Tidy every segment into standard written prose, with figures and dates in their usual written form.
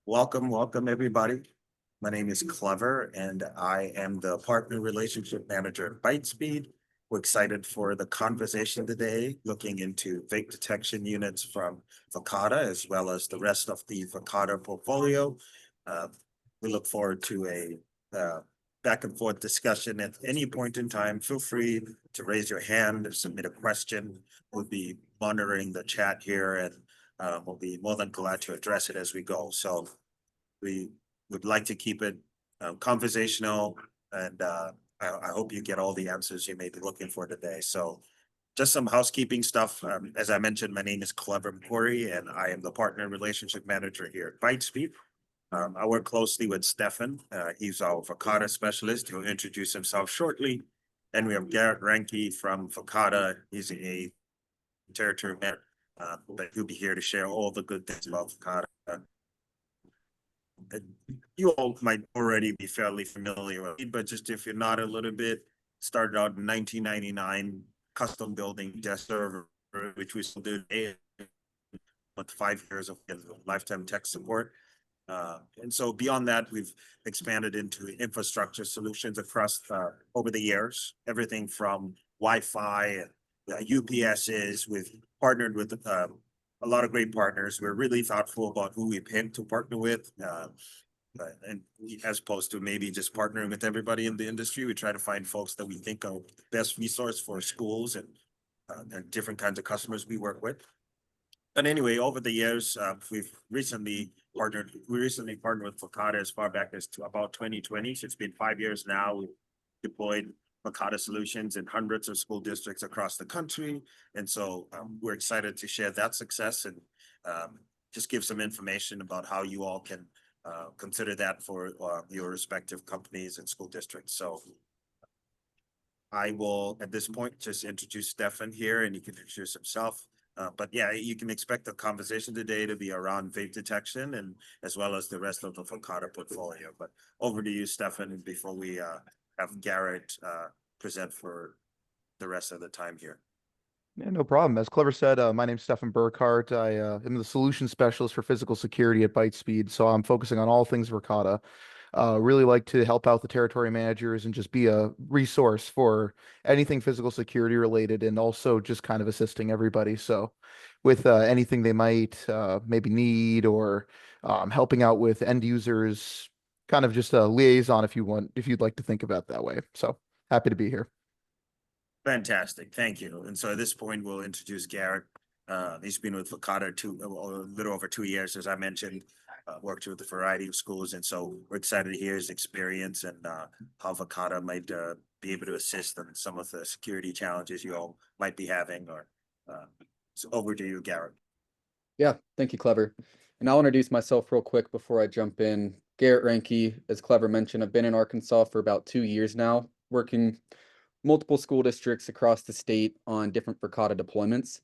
Welcome everybody. My name is Clever and I am the partner relationship manager at Bytespeed. We're excited for the conversation today, looking into vape detection units from Verkada as well as the rest of the Verkada portfolio. Uh, we look forward to a back and forth discussion at any point in time. Feel free to raise your hand or submit a question. We'll be monitoring the chat here and we'll be more than glad to address it as we go. So we would like to keep it conversational and I hope you get all the answers you may be looking for today. So just some housekeeping stuff. As I mentioned, my name is Clever McCory and I am the partner relationship manager here at Bytespeed. I work closely with Stefan. He's our Verkada specialist. He'll introduce himself shortly. And we have Garrett Ranke from Verkada. He's a territory manager, but he'll be here to share all the good things about Verkada. You all might already be fairly familiar with it, but just if you're not a little bit, started out in 1999, custom building desk server, which we still do today with 5 years of lifetime tech support. And so beyond that, we've expanded into infrastructure solutions across over the years, everything from Wi-Fi, UPSs. We've partnered with a lot of great partners. We're really thoughtful about who we pick to partner with. And as opposed to maybe just partnering with everybody in the industry, we try to find folks that we think are the best resource for schools and different kinds of customers we work with. But anyway, over the years, we've recently partnered. We recently partnered with Verkada as far back as to about 2020. So it's been 5 years now. We've deployed Verkada solutions in hundreds of school districts across the country, and so we're excited to share that success and just give some information about how you all can consider that for your respective companies and school districts. So I will, at this point, just introduce Stefan here, and he can introduce himself. But yeah, you can expect the conversation today to be around vape detection and as well as the rest of the Verkada portfolio. But over to you, Stefan, before we have Garrett present for the rest of the time here. Yeah, no problem. As Clever said, my name's Stefan Burkhart. I am the solution specialist for physical security at Bytespeed, so I'm focusing on all things Verkada. Really like to help out the territory managers and just be a resource for anything physical security related, and also just kind of assisting everybody. So, with anything they might maybe need, or helping out with end users, kind of just a liaison if you want, if you'd like to think about it that way. So happy to be here. Fantastic, thank you. And so at this point, we'll introduce Garrett. He's been with Verkada a little over 2 years, as I mentioned. Worked with a variety of schools, and so we're excited to hear his experience and how Verkada might be able to assist in some of the security challenges you all might be having. Or so over to you, Garrett. Yeah, thank you, Clever. And I'll introduce myself real quick before I jump in. Garrett Ranke, as Clever mentioned, I've been in Arkansas for about 2 years now, working multiple school districts across the state on different Verkada deployments.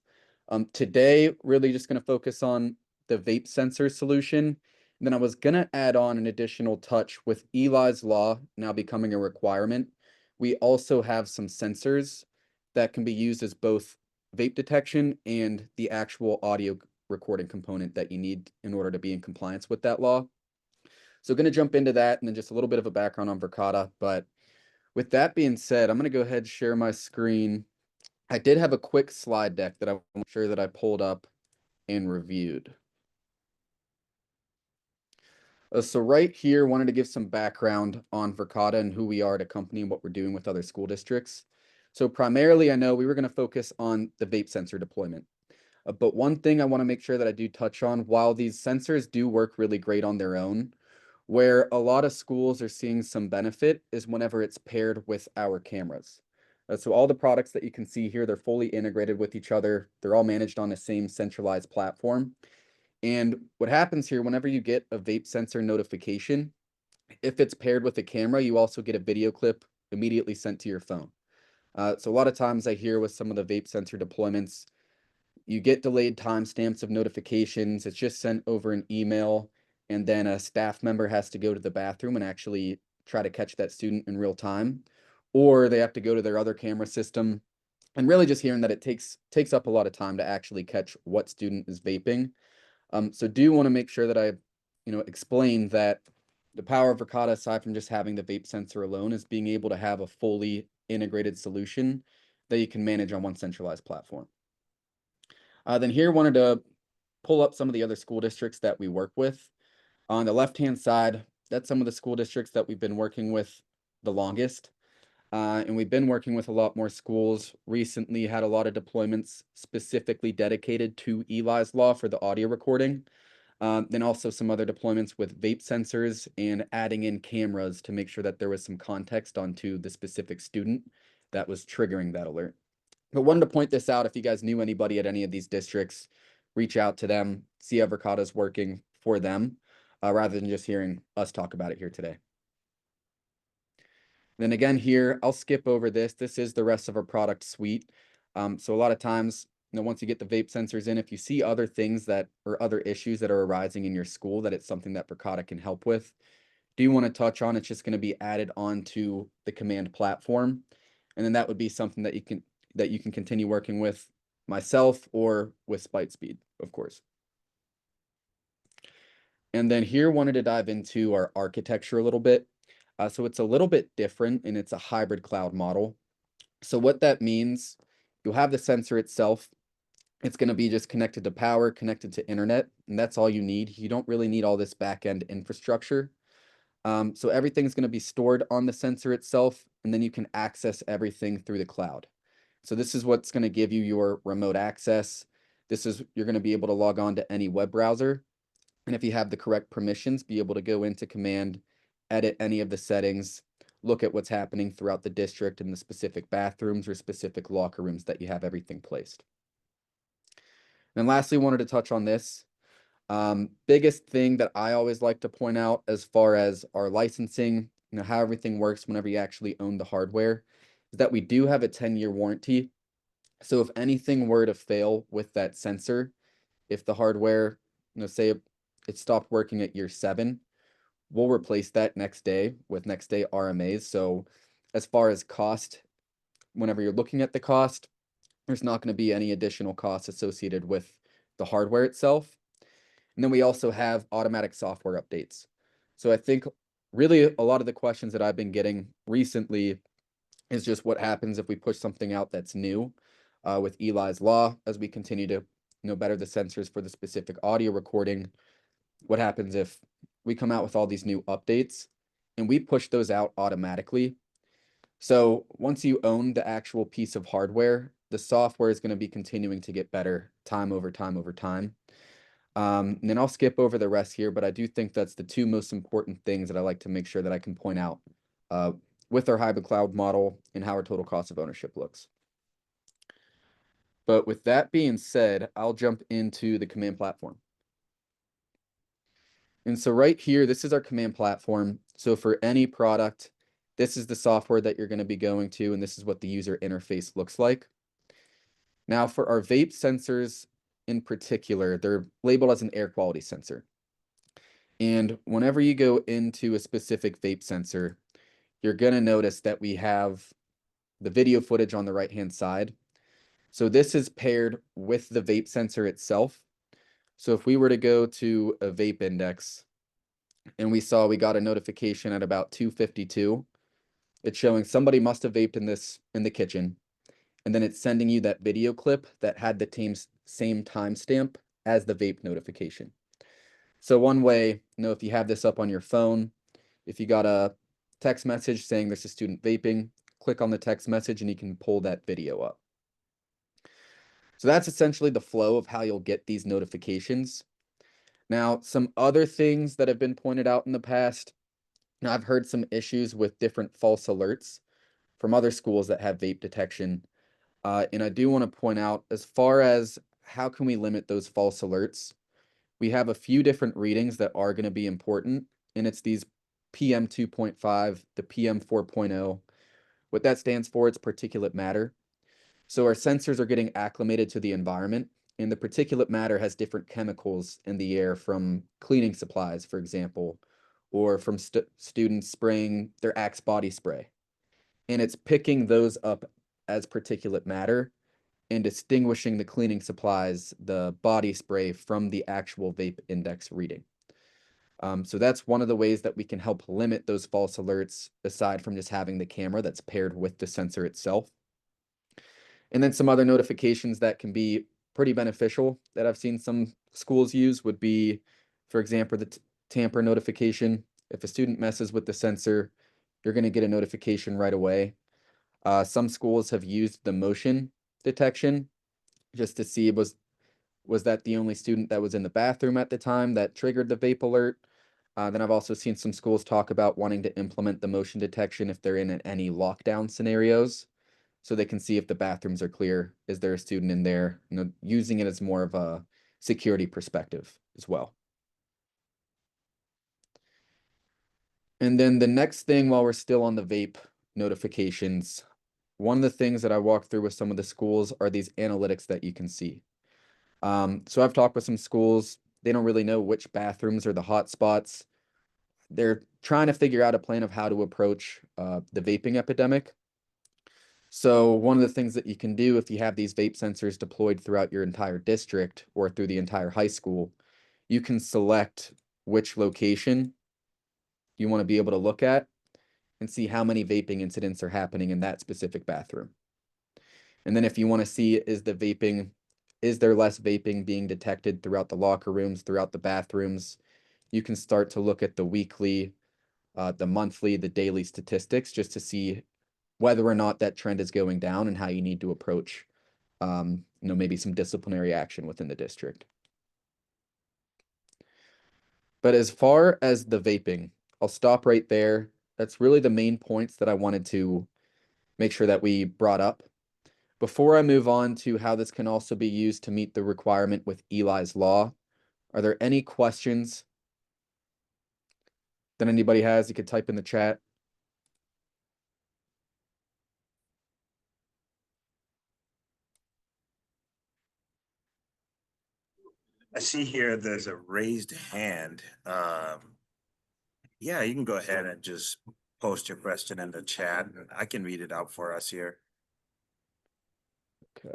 Today, really just going to focus on the vape sensor solution. And then I was going to add on an additional touch with Eli's Law now becoming a requirement. We also have some sensors that can be used as both vape detection and the actual audio recording component that you need in order to be in compliance with that law. So going to jump into that and then just a little bit of a background on Verkada. But with that being said, I'm going to go ahead and share my screen. I did have a quick slide deck that I want to make sure that I pulled up and reviewed. So right here, wanted to give some background on Verkada and who we are at a company and what we're doing with other school districts. So primarily, I know we were going to focus on the vape sensor deployment. But one thing I want to make sure that I do touch on, while these sensors do work really great on their own, where a lot of schools are seeing some benefit is whenever it's paired with our cameras. So all the products that you can see here, they're fully integrated with each other. They're all managed on the same centralized platform. And what happens here, whenever you get a vape sensor notification, if it's paired with a camera, you also get a video clip immediately sent to your phone. So a lot of times I hear with some of the vape sensor deployments, you get delayed timestamps of notifications. It's just sent over an email, and then a staff member has to go to the bathroom and actually try to catch that student in real time, or they have to go to their other camera system. And really just hearing that it takes up a lot of time to actually catch what student is vaping. So do want to make sure that I explain that the power of Verkada, aside from just having the vape sensor alone, is being able to have a fully integrated solution that you can manage on one centralized platform. Then here wanted to pull up some of the other school districts that we work with. On the left-hand side, that's some of the school districts that we've been working with the longest. And we've been working with a lot more schools. Recently had a lot of deployments specifically dedicated to Eli's Law for the audio recording. Then also some other deployments with vape sensors and adding in cameras to make sure that there was some context onto the specific student that was triggering that alert. But wanted to point this out. If you guys knew anybody at any of these districts, reach out to them, see how Verkada's working for them, rather than just hearing us talk about it here today. Then again here, I'll skip over this. This is the rest of our product suite. So a lot of times, once you get the vape sensors in, if you see other things that or other issues that are arising in your school, that it's something that Verkada can help with, do you want to touch on? It's just going to be added onto the command platform. And then that would be something that you can continue working with myself or with Speed, of course. And then here wanted to dive into our architecture a little bit. So it's a little bit different and it's a hybrid cloud model. So what that means, you'll have the sensor itself. It's going to be just connected to power, connected to internet, and that's all you need. You don't really need all this back-end infrastructure. So everything's going to be stored on the sensor itself, and then you can access everything through the cloud. So this is what's going to give you your remote access. You're going to be able to log on to any web browser. And if you have the correct permissions, be able to go into command, edit any of the settings, look at what's happening throughout the district in the specific bathrooms or specific locker rooms that you have everything placed. And lastly, wanted to touch on this. Biggest thing that I always like to point out as far as our licensing, how everything works whenever you actually own the hardware, is that we do have a 10-year warranty. So if anything were to fail with that sensor, if the hardware, say it stopped working at year 7, we'll replace that next day with next day RMAs. So as far as cost, whenever you're looking at the cost, there's not going to be any additional costs associated with the hardware itself. And then we also have automatic software updates. So I think really a lot of the questions that I've been getting recently is just what happens if we push something out that's new with Eli's Law as we continue to better the sensors for the specific audio recording. What happens if we come out with all these new updates and we push those out automatically? So once you own the actual piece of hardware, the software is going to be continuing to get better time over time over time. And then I'll skip over the rest here, but I do think that's the two most important things that I like to make sure that I can point out with our hybrid cloud model and how our total cost of ownership looks. But with that being said, I'll jump into the command platform. And so right here, this is our command platform. So for any product, this is the software that you're going to be going to, and this is what the user interface looks like. Now for our vape sensors in particular, they're labeled as an air quality sensor. And whenever you go into a specific vape sensor, you're going to notice that we have the video footage on the right-hand side. So this is paired with the vape sensor itself. So if we were to go to a vape index and we got a notification at about 2:52, it's showing somebody must have vaped in the kitchen. And then it's sending you that video clip that had the same timestamp as the vape notification. So one way, if you have this up on your phone, if you got a text message saying there's a student vaping, click on the text message and you can pull that video up. So that's essentially the flow of how you'll get these notifications. Now, some other things that have been pointed out in the past, I've heard some issues with different false alerts from other schools that have vape detection. And I do want to point out, as far as how can we limit those false alerts, we have a few different readings that are going to be important, and it's these PM 2.5, the PM 4.0. What that stands for, it's particulate matter. So our sensors are getting acclimated to the environment, and the particulate matter has different chemicals in the air from cleaning supplies, for example, or from students spraying their Axe body spray. And it's picking those up as particulate matter and distinguishing the cleaning supplies, the body spray, from the actual vape index reading. So that's one of the ways that we can help limit those false alerts, aside from just having the camera that's paired with the sensor itself. And then some other notifications that can be pretty beneficial that I've seen some schools use would be, for example, the tamper notification. If a student messes with the sensor, you're going to get a notification right away. Some schools have used the motion detection just to see was that the only student that was in the bathroom at the time that triggered the vape alert. Then I've also seen some schools talk about wanting to implement the motion detection if they're in any lockdown scenarios, so they can see if the bathrooms are clear. Is there a student in there? You know, using it as more of a security perspective as well. And then the next thing, while we're still on the vape notifications, one of the things that I walked through with some of the schools are these analytics that you can see. So I've talked with some schools. They don't really know which bathrooms are the hot spots. They're trying to figure out a plan of how to approach the vaping epidemic. So one of the things that you can do if you have these vape sensors deployed throughout your entire district or through the entire high school, you can select which location you want to be able to look at and see how many vaping incidents are happening in that specific bathroom. And then if you want to see is there less vaping being detected throughout the locker rooms, throughout the bathrooms, you can start to look at the weekly, the monthly, the daily statistics just to see whether or not that trend is going down and how you need to approach, maybe some disciplinary action within the district. But as far as the vaping, I'll stop right there. That's really the main points that I wanted to make sure that we brought up. Before I move on to how this can also be used to meet the requirement with Eli's law, are there any questions that anybody has? You could type in the chat. I see here there's a raised hand. Yeah, you can go ahead and just post your question in the chat. And I can read it out for us here. Okay.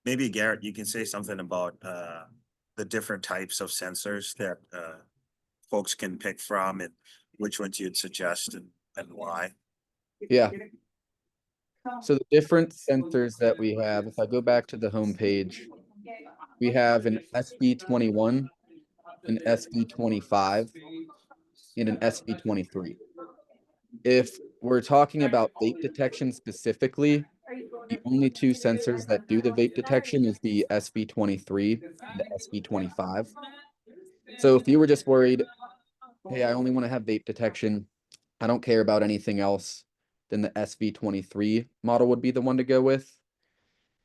Maybe Garrett, you can say something about the different types of sensors that folks can pick from and which ones you'd suggest and why. Yeah. So the different sensors that we have, if I go back to the home page, we have an SV21, an SV25, and an SV23. If we're talking about vape detection specifically, the only two sensors that do the vape detection is the SV23 and the SV25. So if you were just worried, hey, I only want to have vape detection, I don't care about anything else, then the SV23 model would be the one to go with.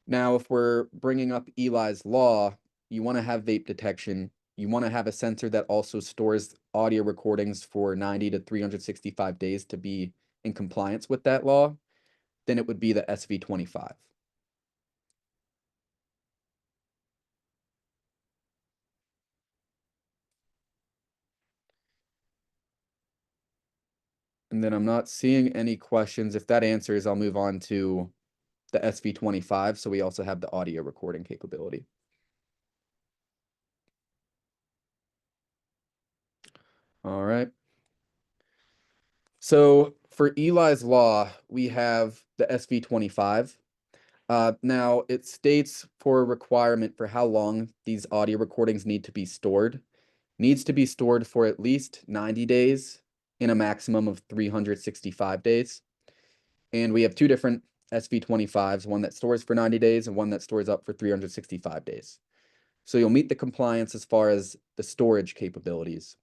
Now, if we're bringing up Eli's law, you want to have vape detection. You want to have a sensor that also stores audio recordings for 90 to 365 days to be in compliance with that law, then it would be the SV25. And then I'm not seeing any questions. If that answers, I'll move on to the SV25. So we also have the audio recording capability. All right. So for Eli's law, we have the SV25. Now it states for a requirement for how long these audio recordings need to be stored. Needs to be stored for at least 90 days in a maximum of 365 days. And we have two different SV25s, one that stores for 90 days and one that stores up for 365 days. So you'll meet the compliance as far as the storage capabilities.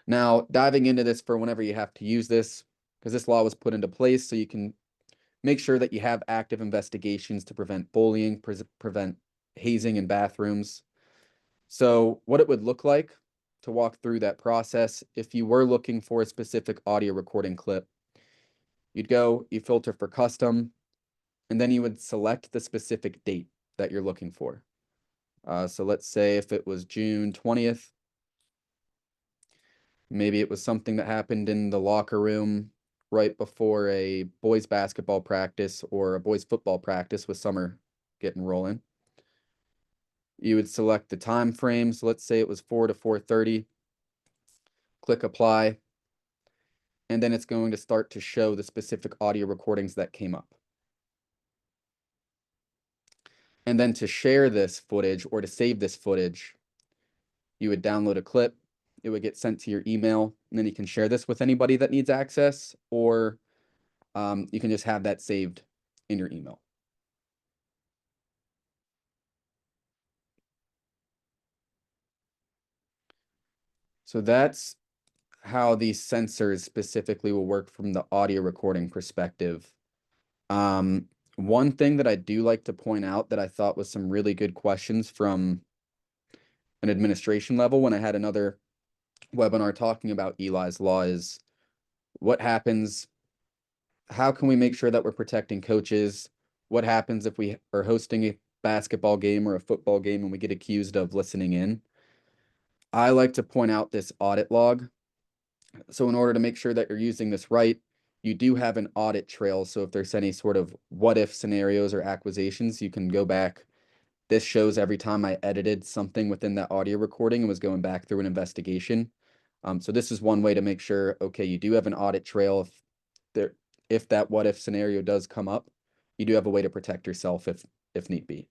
Now, diving into this for whenever you have to use this, because this law was put into place so you can make sure that you have active investigations to prevent bullying, prevent hazing in bathrooms. So what it would look like to walk through that process, if you were looking for a specific audio recording clip, you filter for custom, and then you would select the specific date that you're looking for. So let's say if it was June 20th, maybe it was something that happened in the locker room right before a boys basketball practice or a boys football practice with summer getting rolling. You would select the time frame. So let's say it was 4 to 4:30. Click apply. And then it's going to start to show the specific audio recordings that came up. And then to share this footage or to save this footage, you would download a clip. It would get sent to your email, and then you can share this with anybody that needs access, or you can just have that saved in your email. So that's how these sensors specifically will work from the audio recording perspective. One thing that I do like to point out that I thought was some really good questions from an administration level when I had another webinar talking about Eli's law is what happens, how can we make sure that we're protecting coaches? What happens if we are hosting a basketball game or a football game and we get accused of listening in? I like to point out this audit log. So in order to make sure that you're using this right, you do have an audit trail. So if there's any sort of what if scenarios or accusations, you can go back. This shows every time I edited something within that audio recording and was going back through an investigation. So this is one way to make sure, okay, you do have an audit trail. If that what if scenario does come up, you do have a way to protect yourself if need be.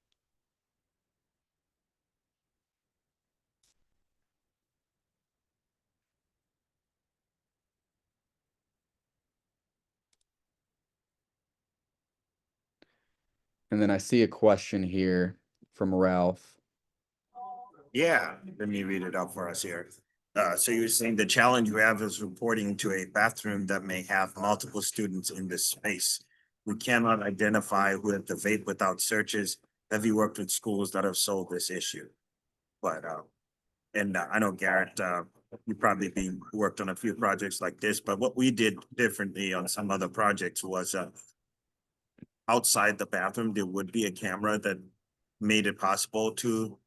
And then I see a question here from Ralph. Yeah, let me read it out for us here. So you're saying the challenge you have is reporting to a bathroom that may have multiple students in this space. We cannot identify who had the vape without searches. Have you worked with schools that have solved this issue? But I know Garrett, you probably been worked on a few projects like this, but what we did differently on some other projects was outside the bathroom, there would be a camera that made it possible to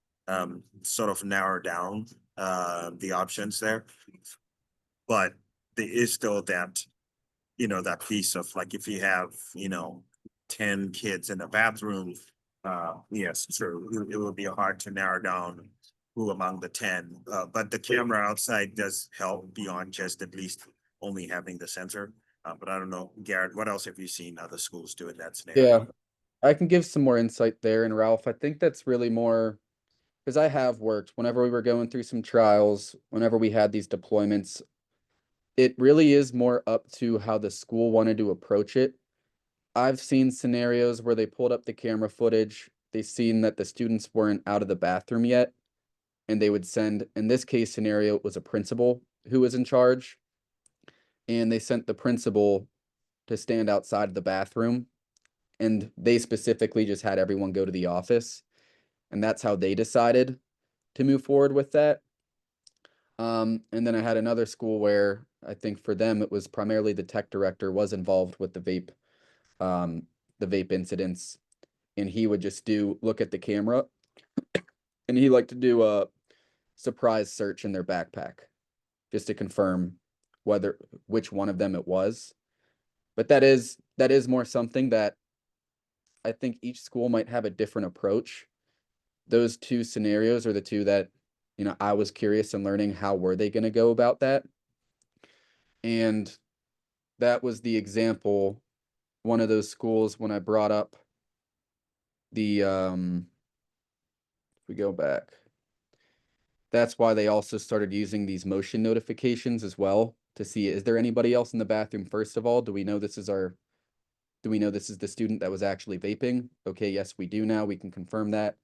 sort of narrow down the options there. But there is still that, that piece of like if you have, 10 kids in the bathroom, yes, true. It would be hard to narrow down who among the 10. But the camera outside does help beyond just at least only having the sensor. But I don't know, Garrett, what else have you seen other schools do in that scenario? Yeah, I can give some more insight there. And Ralph, I think that's really more because I have worked whenever we were going through some trials, whenever we had these deployments, it really is more up to how the school wanted to approach it. I've seen scenarios where they pulled up the camera footage, they seen that the students weren't out of the bathroom yet, and they would send, in this case scenario, it was a principal who was in charge, and they sent the principal to stand outside of the bathroom, and they specifically just had everyone go to the office, and that's how they decided to move forward with that. And then I had another school where I think for them it was primarily the tech director was involved with the vape incidents, and he would just look at the camera, and he liked to do a surprise search in their backpack just to confirm which one of them it was. But that is more something that I think each school might have a different approach. Those two scenarios are the two that, I was curious in learning how were they going to go about that. And that was the example, one of those schools when I brought up the, if we go back, that's why they also started using these motion notifications as well to see, is there anybody else in the bathroom? First of all, do we know this is the student that was actually vaping? Okay, yes, we do now. We can confirm that.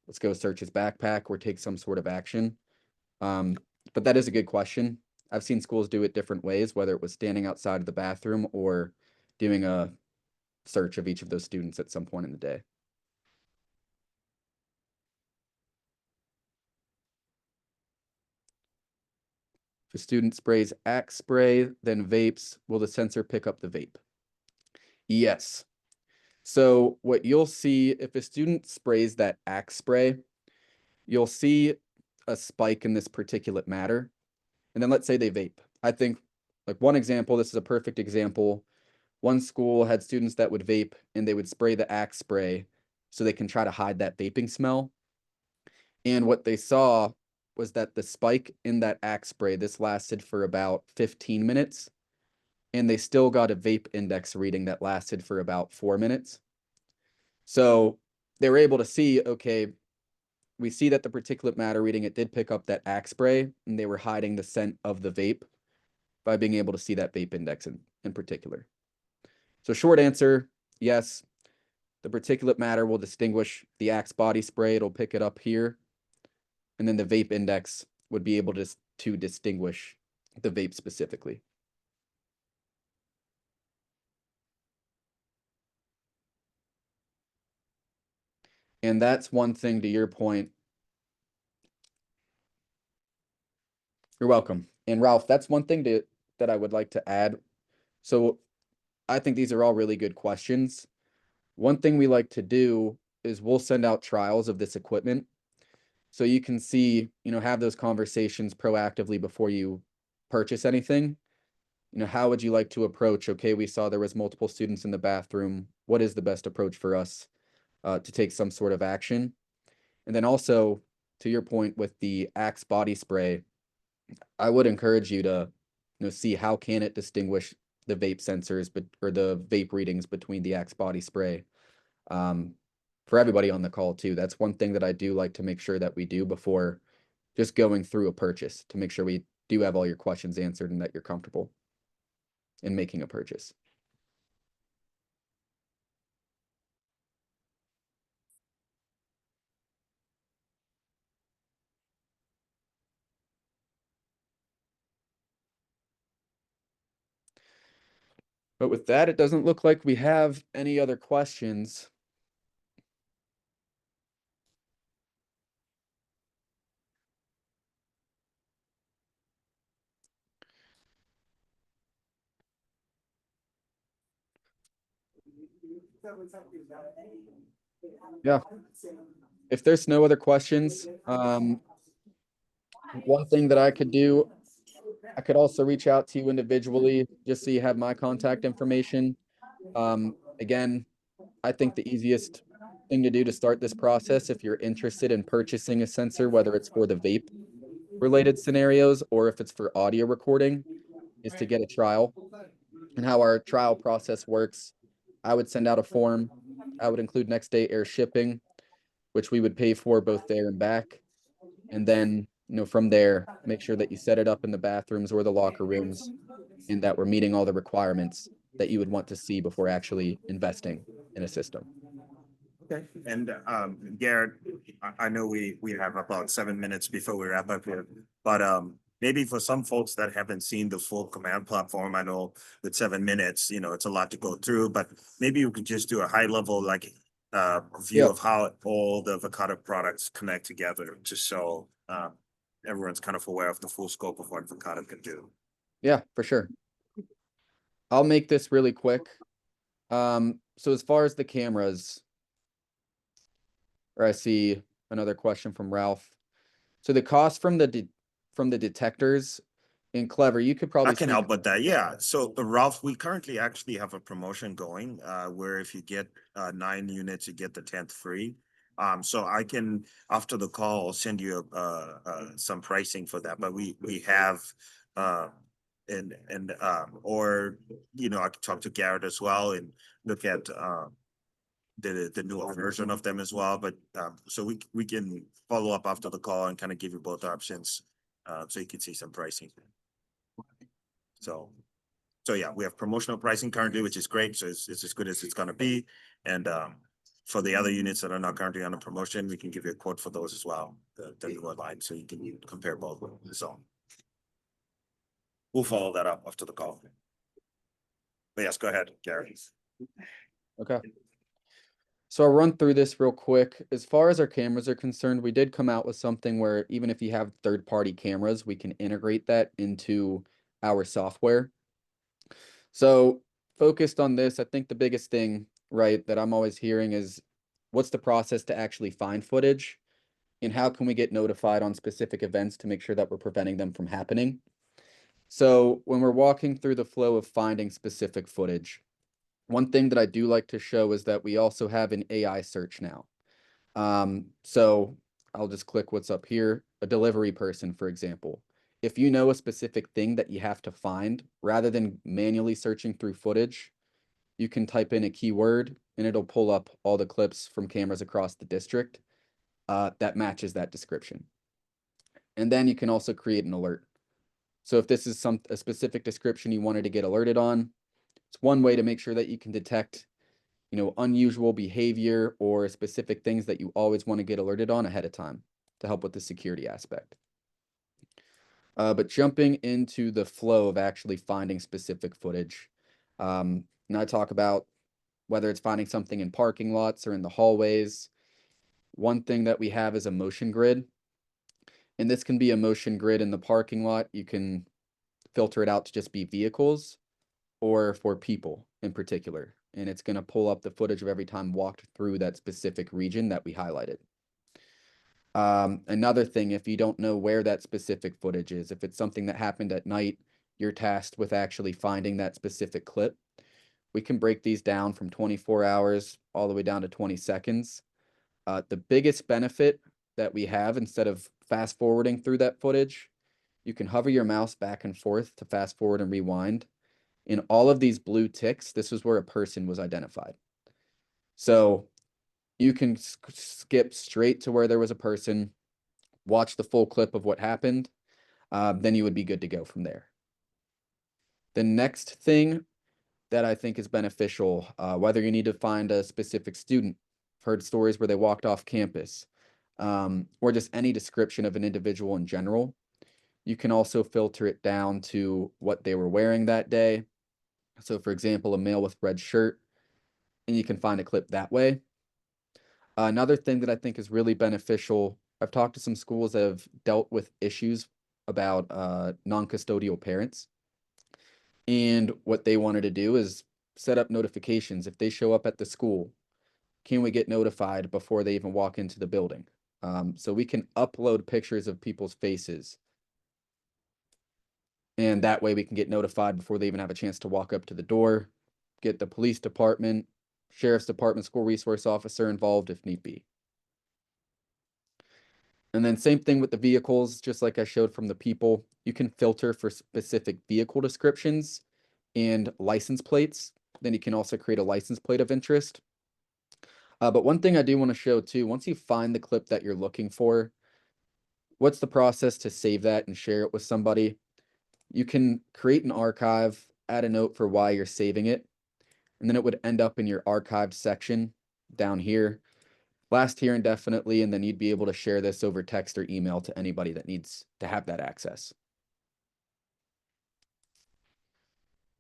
Let's go search his backpack or take some sort of action. But that is a good question. I've seen schools do it different ways, whether it was standing outside of the bathroom or doing a search of each of those students at some point in the day. If a student sprays Axe spray, then vapes, will the sensor pick up the vape? Yes. So what you'll see if a student sprays that Axe spray, you'll see a spike in this particulate matter. And then let's say they vape. I think like one example, this is a perfect example. One school had students that would vape and they would spray the Axe spray so they can try to hide that vaping smell. And what they saw was that the spike in that Axe spray, this lasted for about 15 minutes, and they still got a vape index reading that lasted for about 4 minutes. So they were able to see, okay, we see that the particulate matter reading, it did pick up that Axe spray, and they were hiding the scent of the vape by being able to see that vape index in particular. So short answer, yes, the particulate matter will distinguish the Axe body spray. It'll pick it up here. And then the vape index would be able to distinguish the vape specifically. And that's one thing to your point. You're welcome. And Ralph, that's one thing that I would like to add. So I think these are all really good questions. One thing we like to do is we'll send out trials of this equipment. So you can see, have those conversations proactively before you purchase anything. How would you like to approach, okay, we saw there was multiple students in the bathroom. What is the best approach for us to take some sort of action? And then also, to your point with the Axe body spray, I would encourage you to see how can it distinguish the vape sensors or the vape readings between the Axe body spray. For everybody on the call too, that's one thing that I do like to make sure that we do before just going through a purchase, to make sure we do have all your questions answered and that you're comfortable in making a purchase. But with that, it doesn't look like we have any other questions. Yeah. If there's no other questions, one thing that I could do, I could also reach out to you individually just so you have my contact information. Again, I think the easiest thing to do to start this process, if you're interested in purchasing a sensor, whether it's for the vape related scenarios or if it's for audio recording, is to get a trial. And how our trial process works, I would send out a form. I would include next day air shipping, which we would pay for both there and back. And then, from there, make sure that you set it up in the bathrooms or the locker rooms and that we're meeting all the requirements that you would want to see before actually investing in a system. Okay. And Garrett, I know we have about 7 minutes before we wrap up here, but maybe for some folks that haven't seen the full command platform, I know with 7 minutes, it's a lot to go through, but maybe you could just do a high level view of how all the Verkada products connect together, just so everyone's kind of aware of the full scope of what Verkada can do. Yeah, for sure. I'll make this really quick. So as far as the cameras, or I see another question from Ralph. So the cost from the detectors, and Clever, you could probably I can help with that. Yeah. So Ralph, we currently actually have a promotion going where if you get 9 units, you get the 10th free. So I can, after the call, send you some pricing for that. But we have or I can talk to Garrett as well and look at the newer version of them as well. But so we can follow up after the call and kind of give you both options so you can see some pricing. So yeah, we have promotional pricing currently, which is great. So it's as good as it's gonna be. And for the other units that are not currently on a promotion, we can give you a quote for those as well, the newer line, so you can compare both. So we'll follow that up after the call. But yes, go ahead, Gary. Okay. So I'll run through this real quick. As far as our cameras are concerned, we did come out with something where even if you have third-party cameras, we can integrate that into our software. So focused on this, I think the biggest thing, right, that I'm always hearing is what's the process to actually find footage and how can we get notified on specific events to make sure that we're preventing them from happening? So when we're walking through the flow of finding specific footage, one thing that I do like to show is that we also have an AI search now. So I'll just click what's up here, a delivery person, for example. If you know a specific thing that you have to find, rather than manually searching through footage, you can type in a keyword and it'll pull up all the clips from cameras across the district that matches that description. And then you can also create an alert. So if this is a specific description you wanted to get alerted on, it's one way to make sure that you can detect, unusual behavior or specific things that you always want to get alerted on ahead of time to help with the security aspect. But jumping into the flow of actually finding specific footage, and I talk about whether it's finding something in parking lots or in the hallways. One thing that we have is a motion grid, and this can be a motion grid in the parking lot. You can filter it out to just be vehicles or for people in particular. And it's going to pull up the footage of every time walked through that specific region that we highlighted. Another thing, if you don't know where that specific footage is, if it's something that happened at night, you're tasked with actually finding that specific clip. We can break these down from 24 hours all the way down to 20 seconds. The biggest benefit that we have, instead of fast forwarding through that footage, you can hover your mouse back and forth to fast forward and rewind. In all of these blue ticks, this is where a person was identified. So you can skip straight to where there was a person, watch the full clip of what happened, then you would be good to go from there. The next thing that I think is beneficial, whether you need to find a specific student, I've heard stories where they walked off campus, or just any description of an individual in general, you can also filter it down to what they were wearing that day. So for example, a male with red shirt, and you can find a clip that way. Another thing that I think is really beneficial, I've talked to some schools that have dealt with issues about non-custodial parents. And what they wanted to do is set up notifications. If they show up at the school, can we get notified before they even walk into the building? So we can upload pictures of people's faces. And that way we can get notified before they even have a chance to walk up to the door, get the police department, sheriff's department, school resource officer involved if need be. And then same thing with the vehicles, just like I showed from the people, you can filter for specific vehicle descriptions and license plates. Then you can also create a license plate of interest. But one thing I do want to show too, once you find the clip that you're looking for, what's the process to save that and share it with somebody? You can create an archive, add a note for why you're saving it, and then it would end up in your archived section down here. Last here indefinitely, and then you'd be able to share this over text or email to anybody that needs to have that access.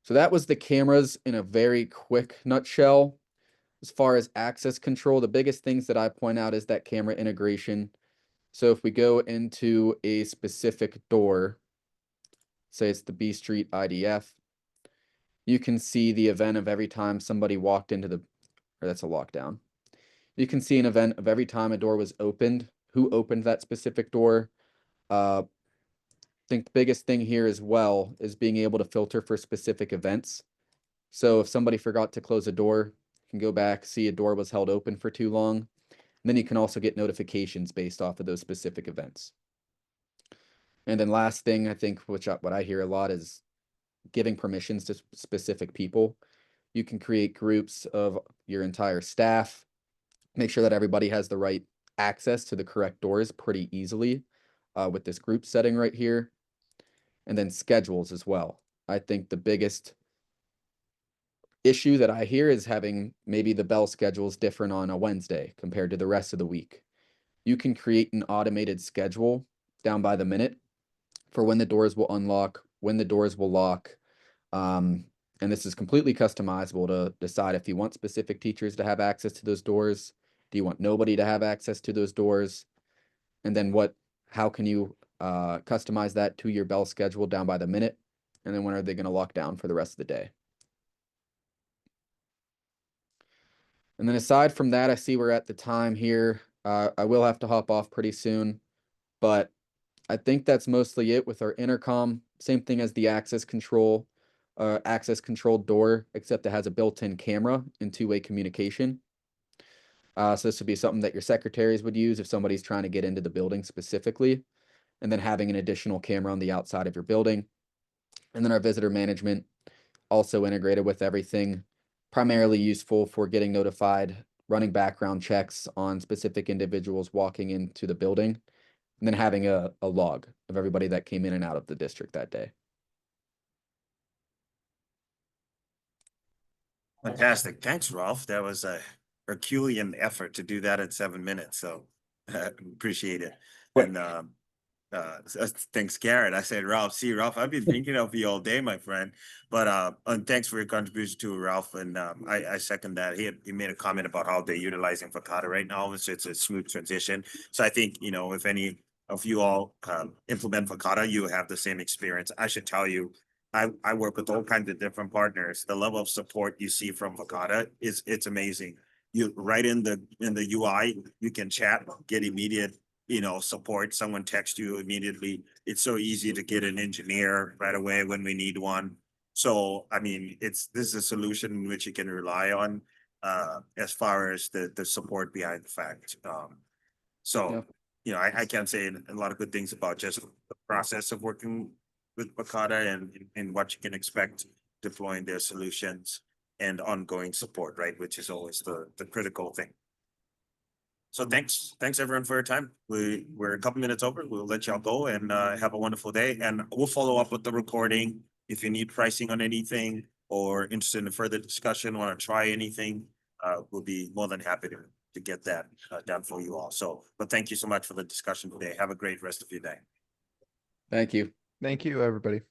So that was the cameras in a very quick nutshell. As far as access control, the biggest things that I point out is that camera integration. So if we go into a specific door, say it's the B Street IDF, you can see the event of every time somebody walked into the, or that's a lockdown. You can see an event of every time a door was opened, who opened that specific door. I think the biggest thing here as well is being able to filter for specific events. So if somebody forgot to close a door, you can go back, see a door was held open for too long. And then you can also get notifications based off of those specific events. And then last thing, I think, what I hear a lot is giving permissions to specific people. You can create groups of your entire staff, make sure that everybody has the right access to the correct doors pretty easily with this group setting right here. And then schedules as well. I think the biggest issue that I hear is having maybe the bell schedules different on a Wednesday compared to the rest of the week. You can create an automated schedule down by the minute for when the doors will unlock, when the doors will lock. And this is completely customizable to decide if you want specific teachers to have access to those doors. Do you want nobody to have access to those doors? And then how can you customize that to your bell schedule down by the minute? And then when are they going to lock down for the rest of the day? And then aside from that, I see we're at the time here. I will have to hop off pretty soon, but I think that's mostly it with our intercom same thing as the access control door, except it has a built-in camera and two-way communication. So this would be something that your secretaries would use if somebody's trying to get into the building specifically, and then having an additional camera on the outside of your building. And then our visitor management also integrated with everything, primarily useful for getting notified, running background checks on specific individuals walking into the building, and then having a log of everybody that came in and out of the district that day. Fantastic. Thanks, Ralph. That was a Herculean effort to do that in 7 minutes. So appreciate it. What- And thanks, Garrett. I said, Ralph, Ralph, I've been thinking of you all day, my friend. But and thanks for your contribution to Ralph. And I second that. He made a comment about how they're utilizing Verkada right now. It's a smooth transition. So I think, you know, if any of you all implement Verkada, you have the same experience. I should tell you, I work with all kinds of different partners. The level of support you see from Verkada it's amazing. You right in the UI, you can chat, get immediate, you know, support. Someone texts you immediately. It's so easy to get an engineer right away when we need one. So I mean, this is a solution in which you can rely on as far as the support behind the fact. So Yeah. you know, I can't say a lot of good things about just the process of working with Verkada and what you can expect deploying their solutions and ongoing support, right? Which is always the critical thing. So thanks everyone for your time. We're a couple minutes over. We'll let y'all go and have a wonderful day. And we'll follow up with the recording. If you need pricing on anything or interested in further discussion, want to try anything, we'll be more than happy to get that done for you all. So, but thank you so much for the discussion today. Have a great rest of your day. Thank you. Thank you, everybody.